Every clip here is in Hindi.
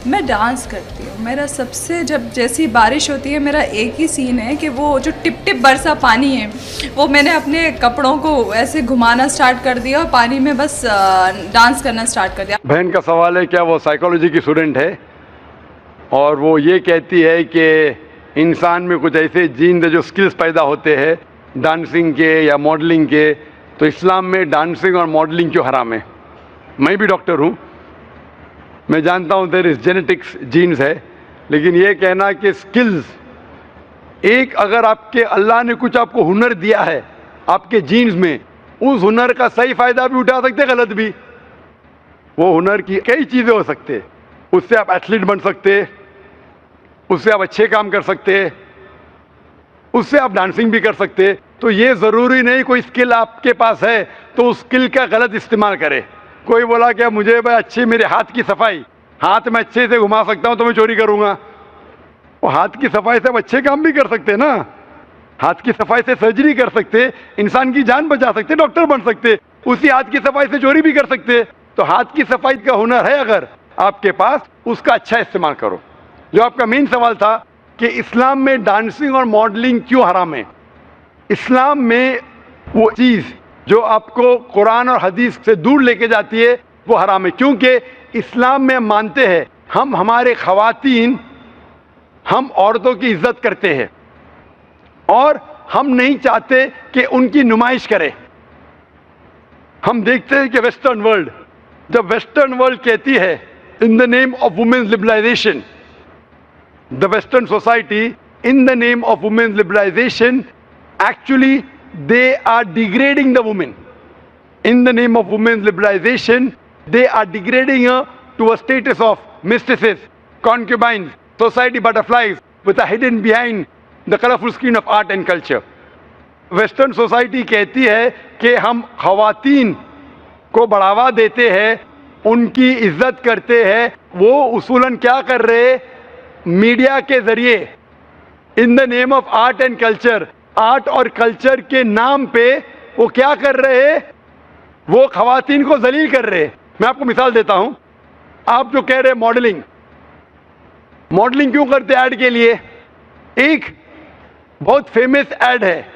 मैं डांस करती हूँ। मेरा सबसे, जब जैसी बारिश होती है, मेरा एक ही सीन है कि वो जो टिप टिप बरसा पानी है, वो मैंने अपने कपड़ों को ऐसे घुमाना स्टार्ट कर दिया और पानी में बस डांस करना स्टार्ट कर दिया। बहन का सवाल है, क्या वो साइकोलॉजी की स्टूडेंट है और वो ये कहती है कि इंसान में कुछ ऐसे जीन जो स्किल्स पैदा होते हैं डांसिंग के या मॉडलिंग के, तो इस्लाम में डांसिंग और मॉडलिंग क्यों हराम है? मैं भी डॉक्टर हूँ, मैं जानता हूँ देयर इज जेनेटिक्स, जीन्स है, लेकिन ये कहना कि स्किल्स, एक अगर आपके अल्लाह ने कुछ आपको हुनर दिया है आपके जीन्स में, उस हुनर का सही फायदा भी उठा सकते, गलत भी। वो हुनर की कई चीज़ें हो सकते, उससे आप एथलीट बन सकते, उससे आप अच्छे काम कर सकते, उससे आप डांसिंग भी कर सकते। तो ये ज़रूरी नहीं कोई स्किल आपके पास है तो उस स्किल का गलत इस्तेमाल करे। कोई बोला कि मुझे भाई अच्छी, मेरे हाथ की सफाई, हाथ में अच्छे से घुमा सकता हूँ तो मैं चोरी करूँगा। वो हाथ की सफाई से आप अच्छे काम भी कर सकते ना, हाथ की सफाई से सर्जरी कर सकते, इंसान की जान बचा सकते, डॉक्टर बन सकते, उसी हाथ की सफाई से चोरी भी कर सकते। तो हाथ की सफाई का हुनर है अगर आपके पास, उसका अच्छा इस्तेमाल करो। जो आपका मेन सवाल था कि इस्लाम में डांसिंग और मॉडलिंग क्यों हराम है, इस्लाम में वो चीज़ जो आपको कुरान और हदीस से दूर लेके जाती है वो हराम है, क्योंकि इस्लाम में मानते हैं हम, हमारे ख़वातीन, हम औरतों की इज्जत करते हैं और हम नहीं चाहते कि उनकी नुमाइश करें। हम देखते हैं कि वेस्टर्न वर्ल्ड, जब वेस्टर्न वर्ल्ड कहती है in the name of women's liberalization, the western society in the name of women's liberalization, actually they are degrading the woman. In the name of women's liberalization, they are degrading her to a status of mistresses, concubines, society butterflies with a hidden behind the colorful screen of art and culture. Western society कहती है कि हम ख़वातीन को बढ़ावा देते हैं, उनकी इज्जत करते हैं। वो उसूलन क्या कर रहे, मीडिया के ज़रिए इन the name of art and culture, art और कल्चर के नाम पे वो क्या कर रहे हैं, वो ख़वातीन को जलील कर रहे हैं। मैं आपको मिसाल देता हूं, आप जो कह रहे हैं मॉडलिंग, मॉडलिंग क्यों करते हैं? ऐड के लिए। एक बहुत फेमस ऐड है,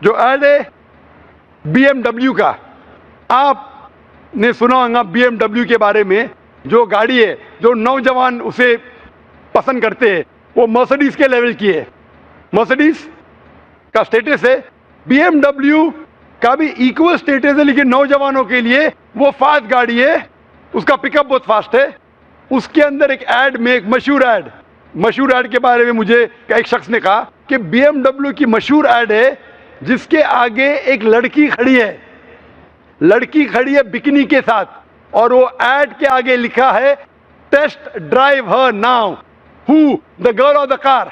जो ऐड है BMW का, आपने सुना होगा BMW के बारे में, जो गाड़ी है जो नौजवान उसे पसंद करते हैं, वो मर्सिडीज के लेवल की है, मर्सिडीज का स्टेटस है, BMW का भी इक्वल स्टेटस है, लेकिन नौजवानों के लिए वो फास्ट गाड़ी है, उसका पिकअप बहुत फास्ट है। उसके अंदर एक ऐड में, एक मशहूर ऐड के बारे में मुझे एक शख्स ने कहा कि BMW की मशहूर ऐड है जिसके आगे एक लड़की खड़ी है बिकनी के साथ, और वो ऐड के आगे लिखा है test drive her now, who the girl of the car.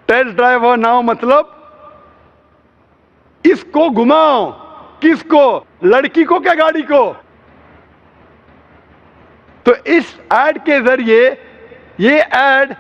Test drive her now मतलब इसको घुमाओ, किसको? लड़की को क्या गाड़ी को? तो इस ऐड के जरिए ये ऐड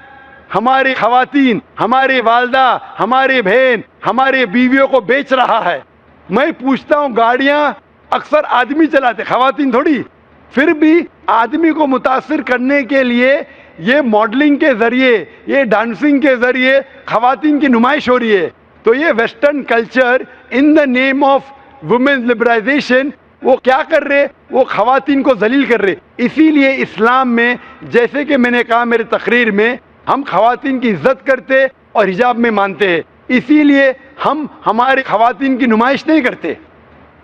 हमारी ख़वातीन, हमारी वालदा, हमारी बहन, हमारे बीवियों को बेच रहा है। मैं पूछता हूं, गाड़ियां अक्सर आदमी चलाते, ख़वातीन थोड़ी। फिर भी आदमी को मुतासिर करने के लिए ये मॉडलिंग के जरिए, ये डांसिंग के जरिए ख़वातीन की नुमाइश हो रही है। तो ये western culture in the name of women's liberalization, वो क्या कर रहे, वो ख़वातीन को जलील कर रहे। इसीलिए इस्लाम में, जैसे कि मैंने कहा मेरे तकरीर में, हम ख़वातीन की इज्जत करते और हिजाब में मानते हैं। इसीलिए हम हमारे ख़वातीन की नुमाइश नहीं करते।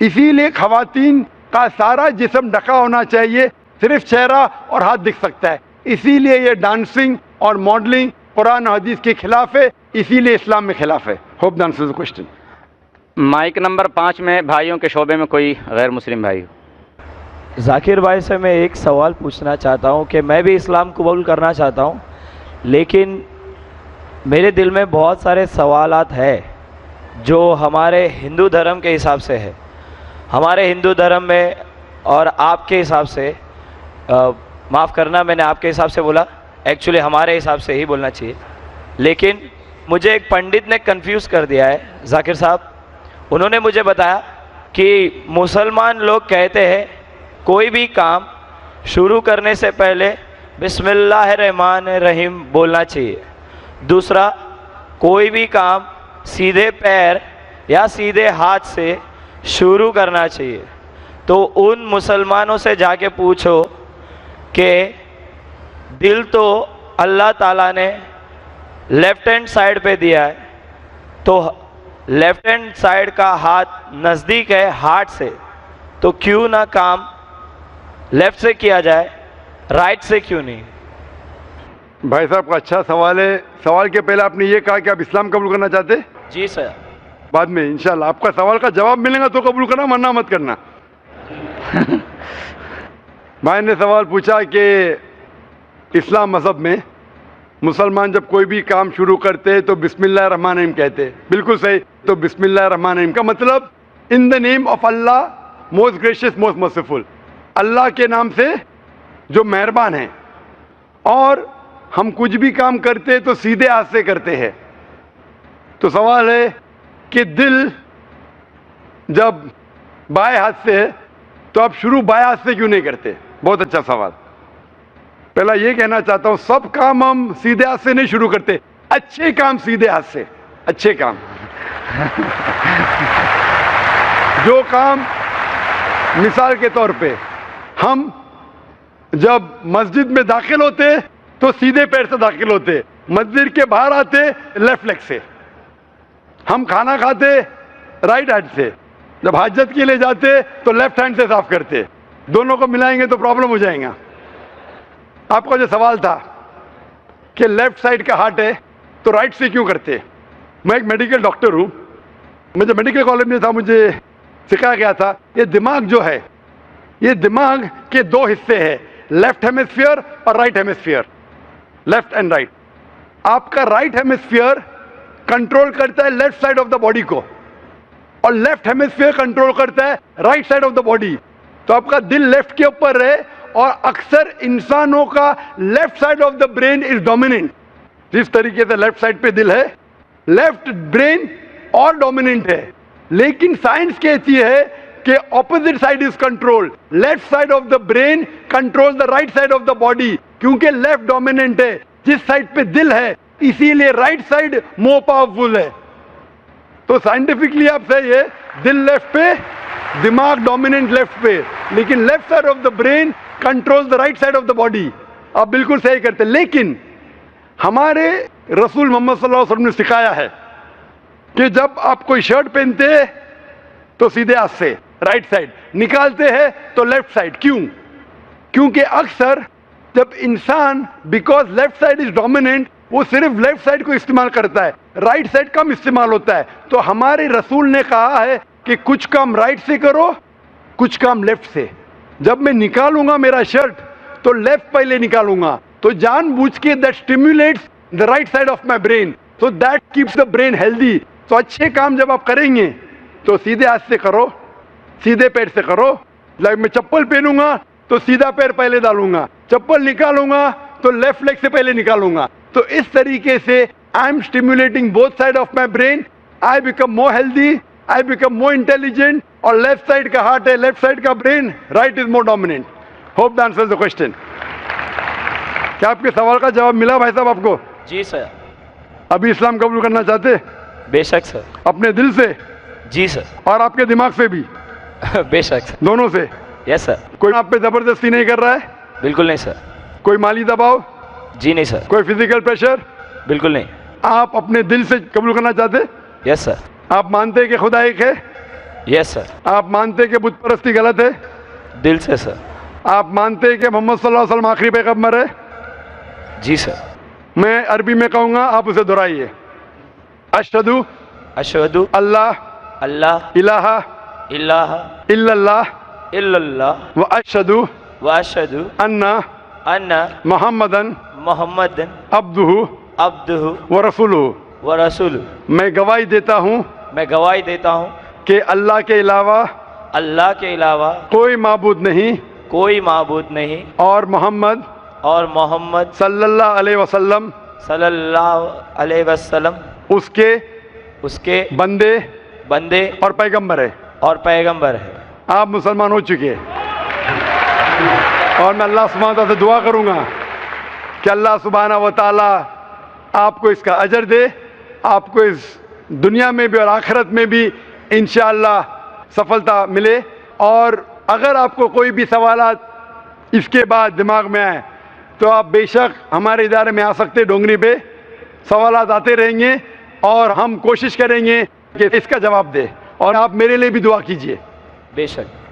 इसीलिए ख़वातीन का सारा जिस्म ढका होना चाहिए, सिर्फ चेहरा और हाथ दिख सकता है। इसीलिए ये डांसिंग और मॉडलिंग कुरान और हदीस के खिलाफ है, इसीलिए इस्लाम में खिलाफ है। Hope the answer the question. Mic number 5 में भाइयों के शोबे में कोई गैर मुस्लिम भाई हो। जाकिर भाई से मैं एक सवाल पूछना चाहता हूं कि मैं भी इस्लाम कबूल करना चाहता हूं, लेकिन मेरे दिल में बहुत सारे सवालात है जो हमारे हिंदू धर्म के हिसाब से है। हमारे हिंदू धर्म में और आपके हिसाब से, माफ़ करना मैंने आपके हिसाब से बोला, एक्चुअली हमारे हिसाब से ही बोलना चाहिए, लेकिन मुझे एक पंडित ने कंफ्यूज कर दिया है जाकिर साहब। उन्होंने मुझे बताया कि मुसलमान लोग कहते हैं कोई भी काम शुरू करने से पहले बिस्मिल्लाहिर्रहमानिर्रहीम बोलना चाहिए। दूसरा, कोई भी काम सीधे पैर या सीधे हाथ से शुरू करना चाहिए। तो उन मुसलमानों से जाके पूछो कि दिल तो अल्लाह ताला ने लेफ्ट हैंड साइड पे दिया है, तो लेफ्ट हैंड साइड का हाथ नज़दीक है हार्ट से, तो क्यों ना काम लेफ्ट से किया जाए, राइट से क्यों नहीं? भाई साहब का अच्छा सवाल है। सवाल के पहले आपने ये कहा कि आप इस्लाम कबूल करना चाहते? जी सर। बाद में इंशाल्लाह आपका सवाल का जवाब मिलेगा तो कबूल करना, वरना मत करना। भाई ने सवाल पूछा कि इस्लाम मज़हब में मुसलमान जब कोई भी काम शुरू करते तो बिस्मिल्लाह रहमान रहीम कहते। बिल्कुल सही। तो बिस्मिल्लाह रहमान रहीम का मतलब in the name of Allah most gracious most merciful, Allah के नाम से जो मेहरबान है। और हम कुछ भी काम करते तो सीधे हाथ से करते हैं। तो सवाल है कि दिल जब बाएं हाथ से है तो आप शुरू बाएं हाथ से क्यों नहीं करते? बहुत अच्छा सवाल। पहला ये कहना चाहता हूं, सब काम हम सीधे हाथ से नहीं शुरू करते, अच्छे काम सीधे हाथ से। अच्छे काम जो काम, मिसाल के तौर पे हम जब मस्जिद में दाखिल होते तो सीधे पैर से दाखिल होते, मस्जिद के बाहर आते लेफ्ट लेग से। हम खाना खाते राइट हैंड से, जब हाजत के लिए जाते तो लेफ्ट हैंड से साफ करते। दोनों को मिलाएंगे तो प्रॉब्लम हो जाएगा। आपका जो सवाल था कि लेफ्ट साइड का हार्ट है तो राइट से क्यों करते? मैं एक मेडिकल डॉक्टर हूं, मुझे मेडिकल कॉलेज में था, मुझे सिखाया गया था ये दिमाग जो है, ये दिमाग के दो हिस्से हैं, लेफ्ट हेमिस्फीयर और right hemisphere, left and right. आपका राइट हेमिस्फीयर कंट्रोल करता है left side of the body को, और लेफ्ट हेमिस्फीयर कंट्रोल करता है right side of the body. तो आपका दिल लेफ्ट के ऊपर है, और अक्सर इंसानों का left side of the brain is dominant. जिस तरीके से लेफ्ट साइड पे दिल है, लेफ्ट ब्रेन और डोमिनेंट है। लेकिन साइंस कहती है कि opposite side is control, left side of the brain control the right side of the body, क्योंकि लेफ्ट डोमिनेंट है। जिस साइड पे दिल है इसीलिए राइट साइड मोर पावरफुल है। तो साइंटिफिकली आप सही है, दिल लेफ्ट पे, दिमाग डोमिनेंट लेफ्ट पे, लेकिन left side of the brain control the right side of the body. आप बिल्कुल सही करते। लेकिन हमारे रसूल मोहम्मद सल्लल्लाहु अलैहि वसल्लम ने सिखाया है कि जब आप कोई शर्ट पहनते तो सीधे हाथ से राइट साइड, निकालते हैं तो लेफ्ट साइड। क्यों? क्योंकि अक्सर जब इंसान, because left side is dominant, वो सिर्फ लेफ्ट साइड को इस्तेमाल करता है, राइट साइड कम इस्तेमाल होता है। तो हमारे रसूल ने कहा है कि कुछ काम राइट से करो, कुछ काम लेफ्ट से। जब मैं निकालूंगा मेरा शर्ट तो लेफ्ट पहले निकालूंगा, तो जानबूझ के that stimulates the right side of my brain, so that keeps the brain healthy. तो अच्छे काम जब आप करेंगे तो सीधे हाथ से करो, सीधे पैर से करो। लाइक मैं चप्पल पहनूंगा तो सीधा पैर पहले डालूंगा, चप्पल निकालूंगा तो लेफ्ट लेग से पहले निकालूंगा। तो इस तरीके से I am stimulating both side of my brain, I become more healthy, I become more intelligent. और लेफ्ट साइड का हार्ट है, लेफ्ट साइड का brain, right is more dominant. Hope that answers the question. क्या आपके सवाल का जवाब मिला भाई साहब आपको? जी सर। अभी इस्लाम कबूल करना चाहते? बेशक सर। अपने दिल से? जी सर। और आपके दिमाग से भी? बेशक सर। दोनों से? Yes sir. कोई आप पे जबरदस्ती नहीं कर रहा है? बिल्कुल नहीं सर। कोई माली दबाव? जी नहीं सर। कोई फिजिकल प्रेशर? बिल्कुल नहीं। आप अपने दिल से कबूल करना चाहते? Yes sir. आप मानते हैं कि खुदा एक है? Yes sir. आप मानते हैं कि बुत परस्ती गलत है? दिल से सर। आप मानते हैं कि मोहम्मद सल्लल्लाहु अलैहि वसल्लम आखिरी पैगंबर है? जी सर। मैं अरबी में कहूंगा, आप उसे दोहराइए। अशहदु अशहदु अल्लाह अल्लाह इलाहा इल्लाह इल्लल्लाह इल्लल्लाह व अशहदु व अशहदु अन्ना अन्ना मुहम्मदन मोहम्मदन अब्दुहु अब्दुहु व रसूलुहु। व रसूल। मैं गवाही देता हूँ मैं गवाही देता हूँ कि अल्लाह के अलावा कोई माबूद नहीं, कोई माबूद नहीं, और मोहम्मद सल्लल्लाहु अलैहि वसल्लम सल्लल्लाहु अलैहि वसल्लम उसके बंदे और पैगंबर है। आप मुसलमान हो चुके हैं। और मैं अल्लाह सुब्हानहू तआला से दुआ करूंगा कि अल्लाह सुब्हाना व तआला आपको इसका अजर दे, आपको इस दुनिया में भी और आखिरत में भी इंशाअल्लाह सफलता मिले। और अगर आपको कोई भी सवालात इसके बाद दिमाग में आए तो आप बेशक हमारे इदारे में आ सकते, डोंगरी पे सवालात आते रहेंगे और हम कोशिश करेंगे कि इसका जवाब दें। और आप मेरे लिए भी दुआ कीजिए। बेशक।